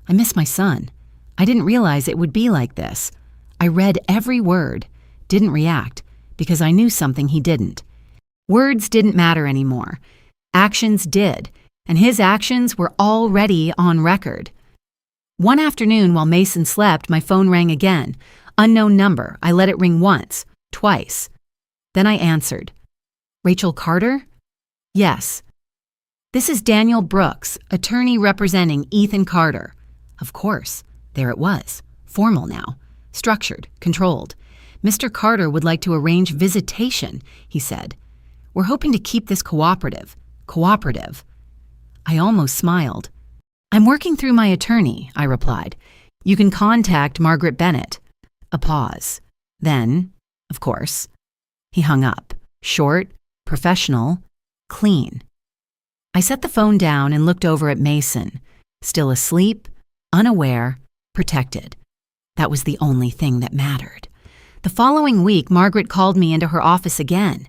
I miss my son. I didn't realize it would be like this." I read every word, didn't react, because I knew something he didn't. Words didn't matter anymore. Actions did, and his actions were already on record. One afternoon while Mason slept, my phone rang again. Unknown number. I let it ring once, twice. Then I answered. "Rachel Carter?" "Yes." "This is Daniel Brooks, attorney representing Ethan Carter." Of course, there it was. Formal now. Structured, controlled. "Mr. Carter would like to arrange visitation," he said. We're hoping to keep this cooperative. Cooperative. I almost smiled. I'm working through my attorney, I replied. You can contact Margaret Bennett. A pause. Then, of course, he hung up. Short, professional, clean. I set the phone down and looked over at Mason, still asleep, unaware, protected. That was the only thing that mattered. The following week, Margaret called me into her office again.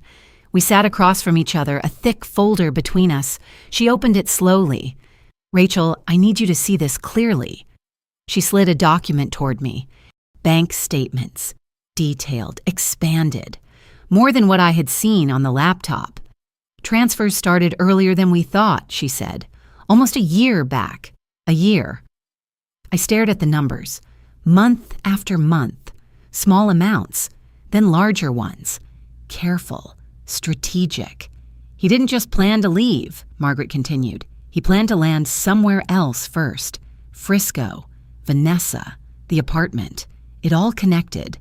We sat across from each other, a thick folder between us. She opened it slowly. Rachel, I need you to see this clearly. She slid a document toward me. Bank statements. Detailed, expanded. More than what I had seen on the laptop. Transfers started earlier than we thought, she said. Almost a year back. A year. I stared at the numbers. Month after month. Small amounts, then larger ones. Careful, strategic. He didn't just plan to leave, Margaret continued. He planned to land somewhere else first. Frisco, Vanessa, the apartment. It all connected.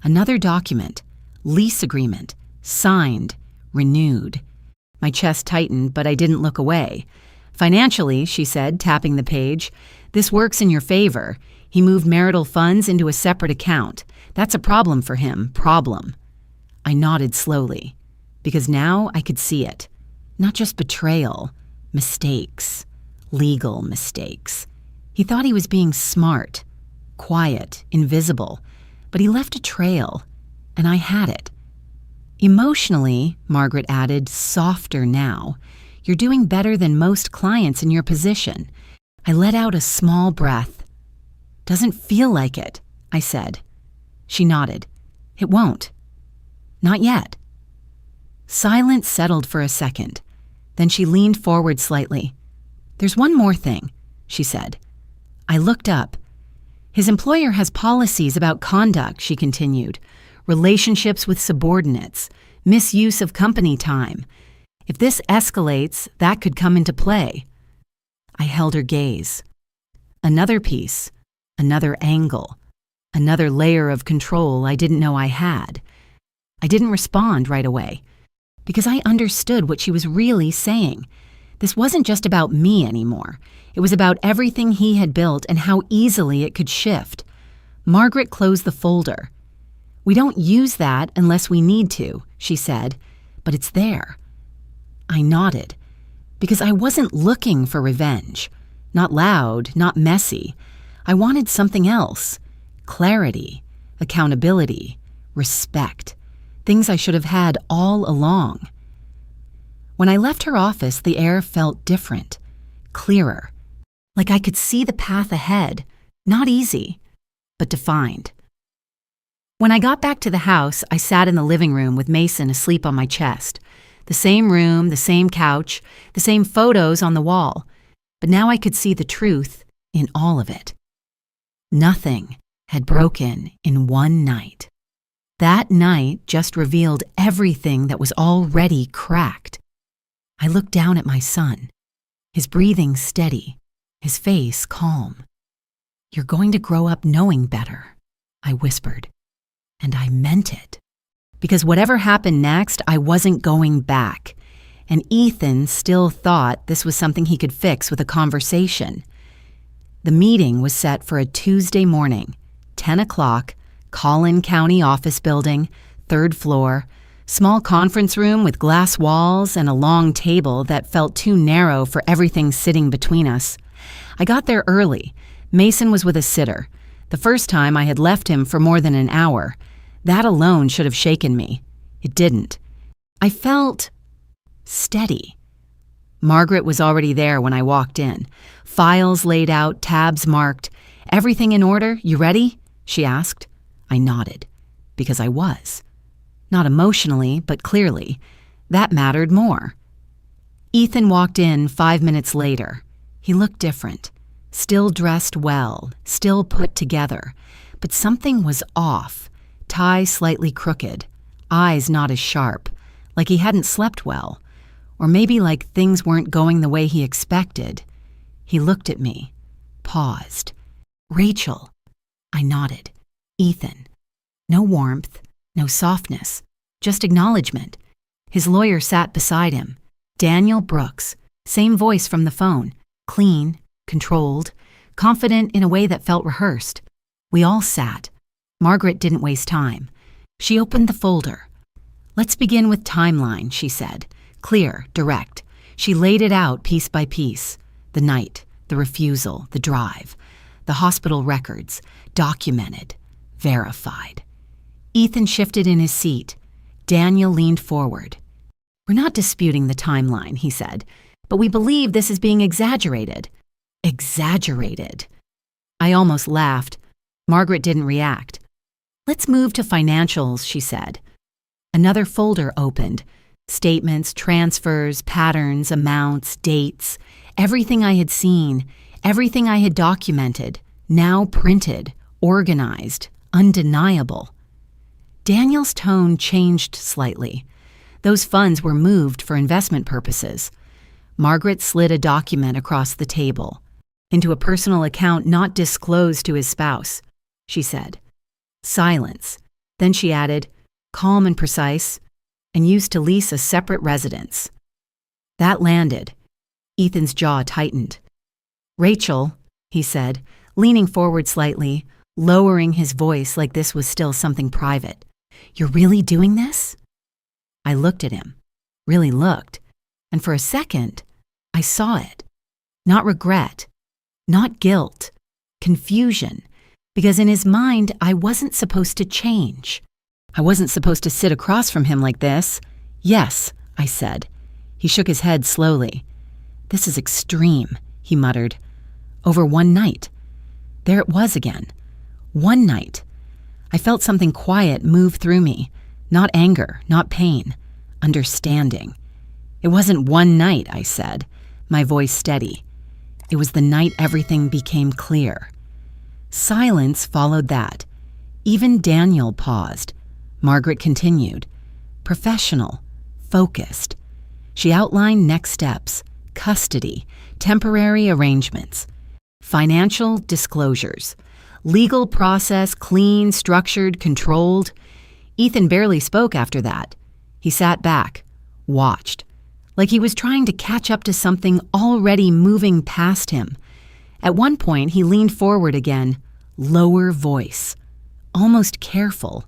Another document, lease agreement, signed, renewed. My chest tightened, but I didn't look away. Financially, she said, tapping the page, this works in your favor. He moved marital funds into a separate account. That's a problem for him, problem. I nodded slowly, because now I could see it. Not just betrayal, mistakes, legal mistakes. He thought he was being smart, quiet, invisible, but he left a trail, and I had it. Emotionally, Margaret added, softer now. You're doing better than most clients in your position. I let out a small breath. Doesn't feel like it, I said. She nodded. It won't. Not yet. Silence settled for a second. Then she leaned forward slightly. There's one more thing, she said. I looked up. His employer has policies about conduct, she continued. Relationships with subordinates, misuse of company time. If this escalates, that could come into play. I held her gaze. Another piece, another angle, another layer of control I didn't know I had. I didn't respond right away, because I understood what she was really saying. This wasn't just about me anymore. It was about everything he had built and how easily it could shift. Margaret closed the folder. We don't use that unless we need to, she said, but it's there. I nodded, because I wasn't looking for revenge. Not loud, not messy. I wanted something else. Clarity, accountability, respect. Things I should have had all along. When I left her office, the air felt different, clearer. Like I could see the path ahead. Not easy, but defined. When I got back to the house, I sat in the living room with Mason asleep on my chest. The same room, the same couch, the same photos on the wall. But now I could see the truth in all of it. Nothing had broken in one night. That night just revealed everything that was already cracked. I looked down at my son, his breathing steady, his face calm. You're going to grow up knowing better, I whispered. And I meant it. Because whatever happened next, I wasn't going back. And Ethan still thought this was something he could fix with a conversation. The meeting was set for a Tuesday morning, 10 o'clock, Collin County office building, 3rd floor, small conference room with glass walls and a long table that felt too narrow for everything sitting between us. I got there early. Mason was with a sitter. The first time I had left him for more than an hour. That alone should have shaken me. It didn't. I felt steady. Margaret was already there when I walked in. Files laid out, tabs marked. Everything in order? You ready? She asked. I nodded, because I was. Not emotionally, but clearly. That mattered more. Ethan walked in 5 minutes later. He looked different. Still dressed well, still put together. But something was off. Tie slightly crooked, eyes not as sharp, like he hadn't slept well, or maybe like things weren't going the way he expected. He looked at me, paused. Rachel. I nodded. Ethan. No warmth, no softness, just acknowledgement. His lawyer sat beside him. Daniel Brooks, same voice from the phone, clean, controlled, confident in a way that felt rehearsed. We all sat. Margaret didn't waste time. She opened the folder. "Let's begin with timeline," she said. Clear, direct. She laid it out piece by piece. The night, the refusal, the drive, the hospital records, documented, verified. Ethan shifted in his seat. Daniel leaned forward. "We're not disputing the timeline," he said, "but we believe this is being exaggerated." Exaggerated. I almost laughed. Margaret didn't react. "Let's move to financials," she said. Another folder opened. Statements, transfers, patterns, amounts, dates, everything I had seen, everything I had documented, now printed, organized, undeniable. Daniel's tone changed slightly. Those funds were moved for investment purposes. Margaret slid a document across the table, into a personal account not disclosed to his spouse. She said. Silence. Then she added, calm and precise, and used to lease a separate residence. That landed. Ethan's jaw tightened. "Rachel," he said, leaning forward slightly, lowering his voice like this was still something private. "You're really doing this?" I looked at him, really looked, and for a second, I saw it. Not regret, not guilt, confusion, because in his mind, I wasn't supposed to change. I wasn't supposed to sit across from him like this. "Yes," I said. He shook his head slowly. "This is extreme," he muttered. "Over one night." There it was again. One night. I felt something quiet move through me. Not anger, not pain. Understanding. "It wasn't one night," I said, my voice steady. "It was the night everything became clear." Silence followed that. Even Daniel paused. Margaret continued. Professional. Focused. She outlined next steps. Custody. Temporary arrangements. Financial disclosures. Legal process clean, structured, controlled. Ethan barely spoke after that. He sat back, watched, like he was trying to catch up to something already moving past him. At one point, he leaned forward again, lower voice, almost careful.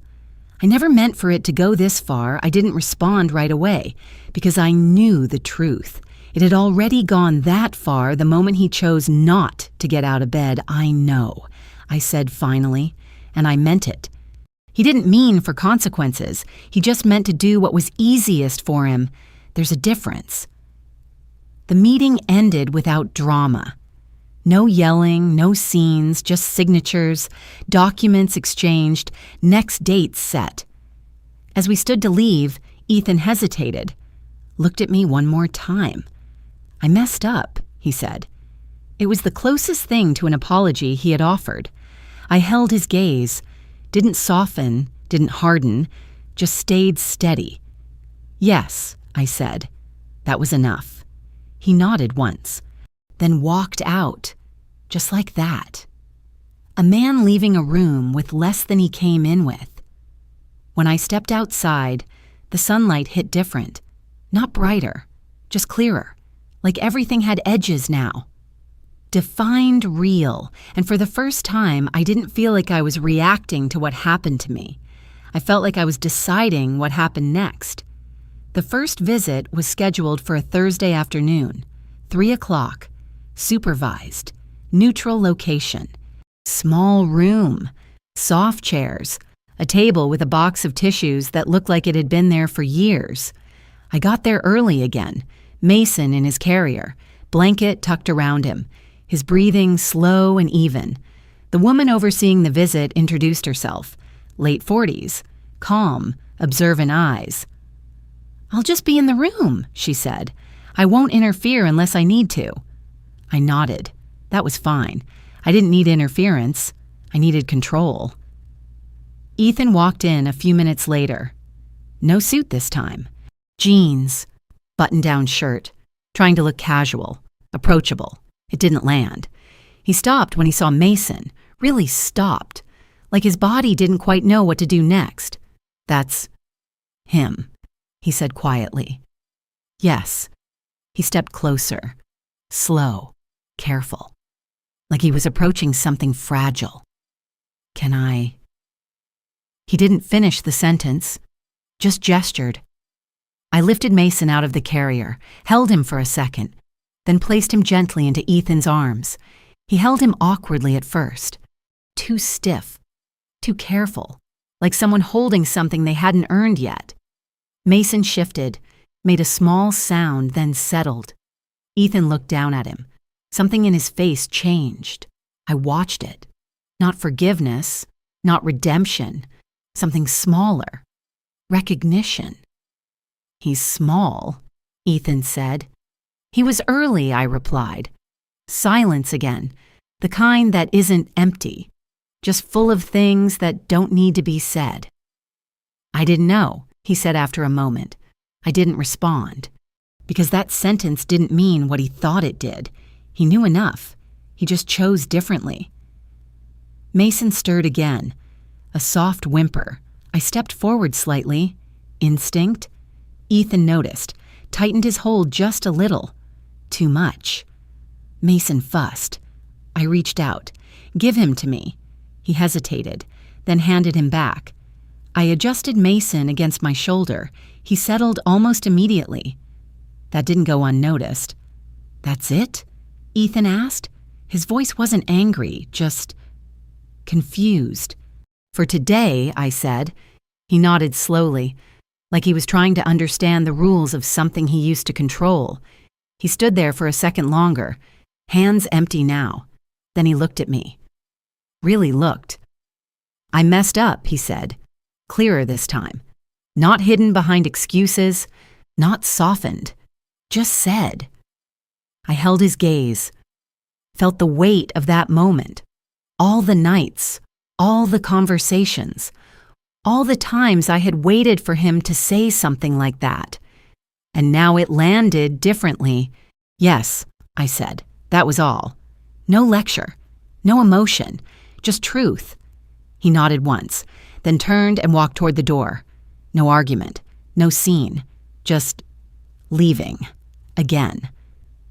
I never meant for it to go this far. I didn't respond right away, because I knew the truth. It had already gone that far the moment he chose not to get out of bed. "I know," I said finally, and I meant it. He didn't mean for consequences. He just meant to do what was easiest for him. There's a difference. The meeting ended without drama. No yelling, no scenes, just signatures, documents exchanged, next dates set. As we stood to leave, Ethan hesitated, looked at me one more time. "I messed up," he said. It was the closest thing to an apology he had offered. I held his gaze, didn't soften, didn't harden, just stayed steady. "Yes," I said. That was enough. He nodded once, then walked out, just like that. A man leaving a room with less than he came in with. When I stepped outside, the sunlight hit different, not brighter, just clearer, like everything had edges now. Defined real, and for the first time, I didn't feel like I was reacting to what happened to me. I felt like I was deciding what happened next. The first visit was scheduled for a Thursday afternoon, 3 o'clock, supervised, neutral location, small room, soft chairs, a table with a box of tissues that looked like it had been there for years. I got there early again, Mason in his carrier, blanket tucked around him, his breathing slow and even. The woman overseeing the visit introduced herself, late 40s, calm, observant eyes. "I'll just be in the room," she said. "I won't interfere unless I need to." I nodded. That was fine. I didn't need interference. I needed control. Ethan walked in a few minutes later. No suit this time. Jeans, button-down shirt, trying to look casual, approachable. It didn't land. He stopped when he saw Mason, really stopped, like his body didn't quite know what to do next. That's him. he said quietly. Yes. He stepped closer, slow, careful, like he was approaching something fragile. Can I? He didn't finish the sentence, just gestured. I lifted Mason out of the carrier, held him for a second, then placed him gently into Ethan's arms. He held him awkwardly at first, too stiff, too careful, like someone holding something they hadn't earned yet. Mason shifted, made a small sound, then settled. Ethan looked down at him. Something in his face changed. I watched it. Not forgiveness, not redemption, something smaller. Recognition. He's small, Ethan said. He was early, I replied. Silence again, the kind that isn't empty, just full of things that don't need to be said. I didn't know, he said after a moment. I didn't respond, because that sentence didn't mean what he thought it did. He knew enough. He just chose differently. Mason stirred again, a soft whimper. I stepped forward slightly. Instinct? Ethan noticed, tightened his hold just a little. Too much. Mason fussed. I reached out. Give him to me. He hesitated, then handed him back. I adjusted Mason against my shoulder. He settled almost immediately. That didn't go unnoticed. That's it? Ethan asked. His voice wasn't angry, just confused. For today, I said. He nodded slowly, like he was trying to understand the rules of something he used to control. He stood there for a second longer, hands empty now. Then he looked at me. Really looked. I messed up, he said, clearer this time. Not hidden behind excuses, not softened, just said. I held his gaze, felt the weight of that moment, all the nights, all the conversations, all the times I had waited for him to say something like that. And now it landed differently. Yes, I said, that was all. No lecture, no emotion, just truth. He nodded once, then turned and walked toward the door. No argument, no scene, just leaving. Again.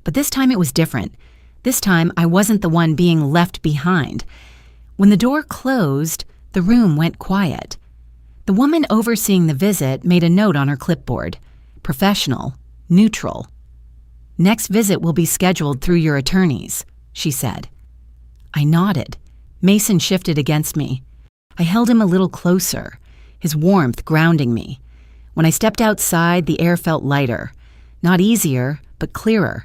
But this time it was different. This time I wasn't the one being left behind. When the door closed, the room went quiet. The woman overseeing the visit made a note on her clipboard. Professional, neutral. Next visit will be scheduled through your attorneys, she said. I nodded. Mason shifted against me. I held him a little closer, his warmth grounding me. When I stepped outside, the air felt lighter. Not easier, but clearer.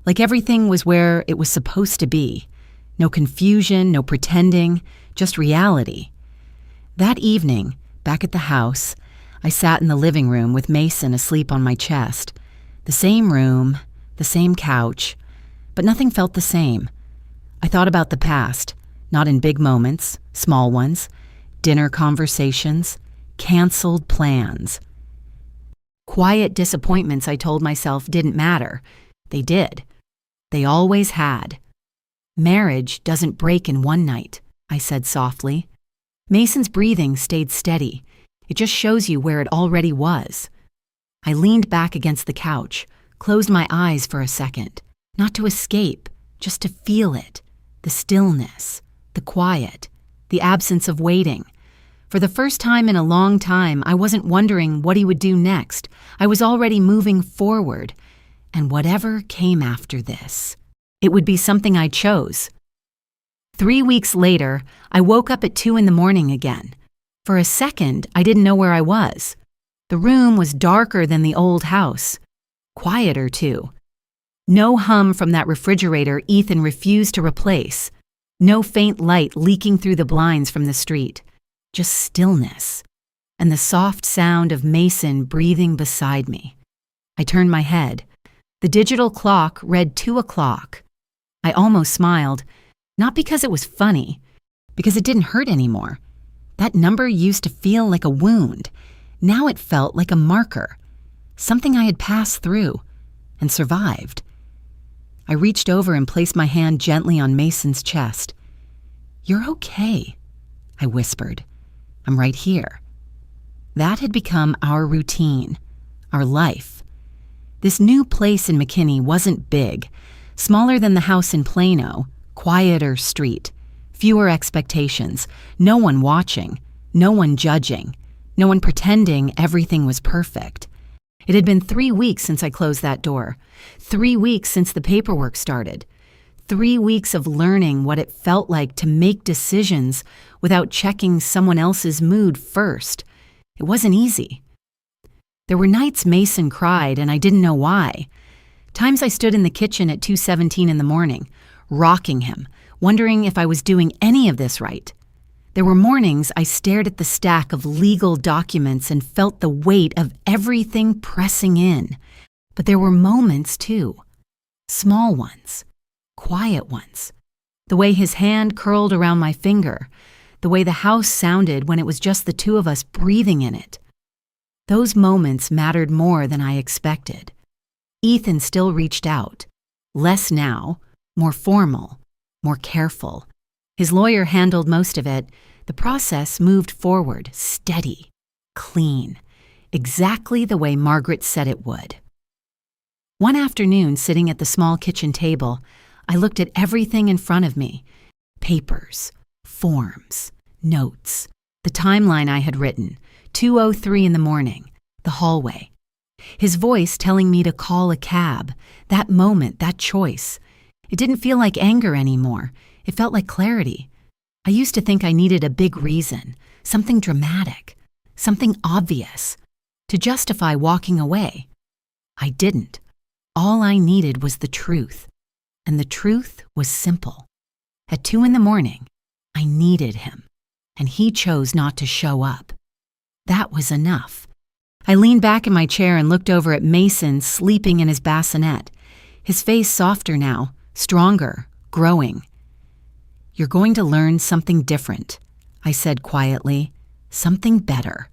Like everything was where it was supposed to be. No confusion, no pretending, just reality. That evening, back at the house, I sat in the living room with Mason asleep on my chest. The same room, the same couch, but nothing felt the same. I thought about the past, not in big moments, small ones, dinner conversations, canceled plans. Quiet disappointments I told myself didn't matter. They did. They always had. Marriage doesn't break in one night, I said softly. Mason's breathing stayed steady. It just shows you where it already was. I leaned back against the couch, closed my eyes for a second, not to escape, just to feel it, the stillness, the quiet, the absence of waiting. For the first time in a long time, I wasn't wondering what he would do next. I was already moving forward, and whatever came after this, it would be something I chose. 3 weeks later, I woke up at 2 a.m. again. For a second, I didn't know where I was. The room was darker than the old house. Quieter, too. No hum from that refrigerator Ethan refused to replace. No faint light leaking through the blinds from the street. Just stillness. And the soft sound of Mason breathing beside me. I turned my head. The digital clock read 2 o'clock. I almost smiled, not because it was funny, because it didn't hurt anymore. That number used to feel like a wound. Now it felt like a marker, something I had passed through and survived. I reached over and placed my hand gently on Mason's chest. "You're okay," I whispered. "I'm right here." That had become our routine, our life. This new place in McKinney wasn't big, smaller than the house in Plano, quieter street, fewer expectations, no one watching, no one judging, no one pretending everything was perfect. It had been 3 weeks since I closed that door, 3 weeks since the paperwork started, 3 weeks of learning what it felt like to make decisions without checking someone else's mood first. It wasn't easy. There were nights Mason cried and I didn't know why. Times I stood in the kitchen at 2:17 in the morning, rocking him, wondering if I was doing any of this right. There were mornings I stared at the stack of legal documents and felt the weight of everything pressing in. But there were moments too. Small ones. Quiet ones. The way his hand curled around my finger. The way the house sounded when it was just the two of us breathing in it. Those moments mattered more than I expected. Ethan still reached out. Less now, more formal, more careful. His lawyer handled most of it. The process moved forward, steady, clean, exactly the way Margaret said it would. One afternoon, sitting at the small kitchen table, I looked at everything in front of me. Papers, forms, notes, the timeline I had written, 2:03 in the morning, the hallway. His voice telling me to call a cab, that moment, that choice. It didn't feel like anger anymore. It felt like clarity. I used to think I needed a big reason, something dramatic, something obvious, to justify walking away. I didn't. All I needed was the truth. And the truth was simple. At 2 in the morning, I needed him, and he chose not to show up. That was enough. I leaned back in my chair and looked over at Mason sleeping in his bassinet, his face softer now, stronger, growing. "You're going to learn something different," I said quietly, "something better.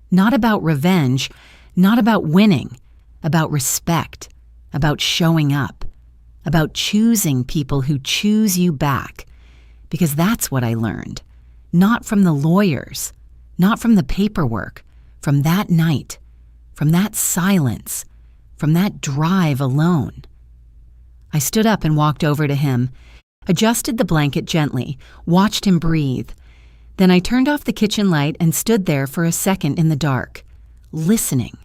Not about revenge, not about winning, about respect, about showing up, about choosing people who choose you back. Because that's what I learned. Not from the lawyers, not from the paperwork, from that night, from that silence, from that drive alone." I stood up and walked over to him, adjusted the blanket gently, watched him breathe. Then I turned off the kitchen light and stood there for a second in the dark, listening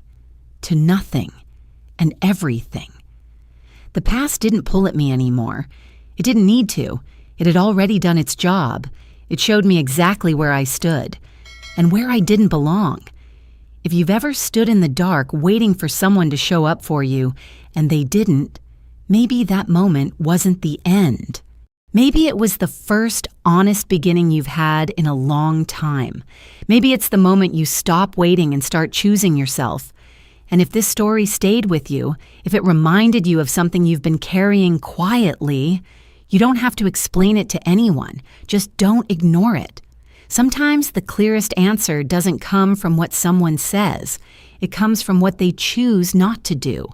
to nothing and everything. The past didn't pull at me anymore. It didn't need to. It had already done its job. It showed me exactly where I stood and where I didn't belong. If you've ever stood in the dark waiting for someone to show up for you and they didn't, maybe that moment wasn't the end. Maybe it was the first honest beginning you've had in a long time. Maybe it's the moment you stop waiting and start choosing yourself. And if this story stayed with you, if it reminded you of something you've been carrying quietly, you don't have to explain it to anyone. Just don't ignore it. Sometimes the clearest answer doesn't come from what someone says. It comes from what they choose not to do.